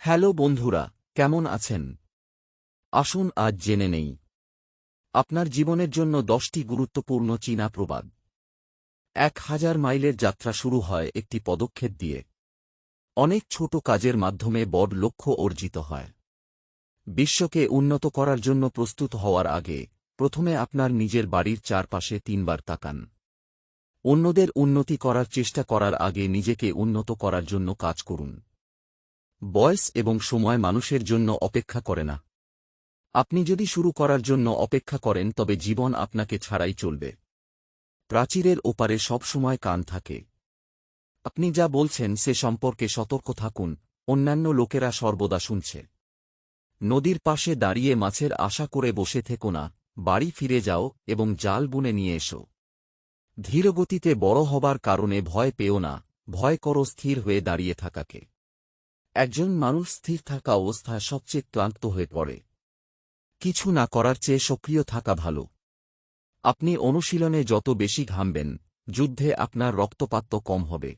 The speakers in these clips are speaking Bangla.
হ্যালো বন্ধুরা, কেমন আছেন? আসুন আজ জেনে নেই আপনার জীবনের জন্য 10টি গুরুত্বপূর্ণ চীনা প্রবাদ। 1000 মাইলের যাত্রা শুরু হয় একটি পদক্ষেপ দিয়ে। অনেক ছোট কাজের মাধ্যমে বড় লক্ষ্য অর্জিত হয়। বিশ্বকে উন্নত করার জন্য প্রস্তুত হওয়ার আগে প্রথমে আপনার নিজের বাড়ির চারপাশে 3বার তাকান। অন্যদের উন্নতি করার চেষ্টা করার আগে নিজেকে উন্নত করার জন্য কাজ করুন। বয়স এবং সময় মানুষের জন্য অপেক্ষা করে না। আপনি যদি শুরু করার জন্য অপেক্ষা করেন তবে জীবন আপনাকে ছাড়াই চলবে। প্রাচীরের ওপারে সবসময় কান থাকে। আপনি যা বলছেন সে সম্পর্কে সতর্ক থাকুন, অন্যান্য লোকেরা সর্বদা শুনছে। নদীর পাশে দাঁড়িয়ে মাছের আশা করে বসে থেকো না, বাড়ি ফিরে যাও এবং জাল বুনে নিয়ে এসো। ধীরগতিতে বড় হবার কারণে ভয় পেও না, ভয় করো স্থির হয়ে দাঁড়িয়ে থাকাকে। একজন মানুষ স্থির থাকা অবস্থায় সবচেয়ে ক্লান্ত হয়ে পড়ে। কিছু না করার চেয়ে সক্রিয় থাকা ভালো। আপনি অনুশীলনে যত বেশি ঘামবেন, যুদ্ধে আপনার রক্তপাত কম হবে।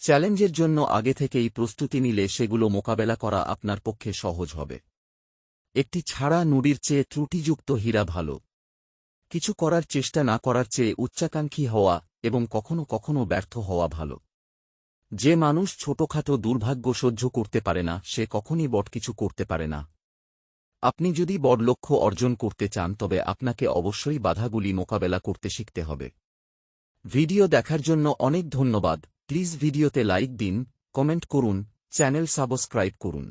চ্যালেঞ্জের জন্য আগে থেকেই প্রস্তুতি নিলে সেগুলো মোকাবেলা করা আপনার পক্ষে সহজ হবে। একটি ছাড়া নুড়ির চেয়ে ত্রুটিযুক্ত হীরা ভালো। কিছু করার চেষ্টা না করার চেয়ে উচ্চাকাঙ্ক্ষী হওয়া এবং কখনো কখনো ব্যর্থ হওয়া ভালো। যে মানুষ ছোটখাটো দুর্ভাগ্য সহ্য করতে পারে না সে কখনই বড় কিছু করতে পারে না। আপনি যদি বড় লক্ষ্য অর্জন করতে চান তবে আপনাকে অবশ্যই বাধাগুলি মোকাবেলা করতে শিখতে হবে। ভিডিও দেখার জন্য অনেক ধন্যবাদ। প্লিজ ভিডিওতে লাইক দিন, কমেন্ট করুন, চ্যানেল সাবস্ক্রাইব করুন।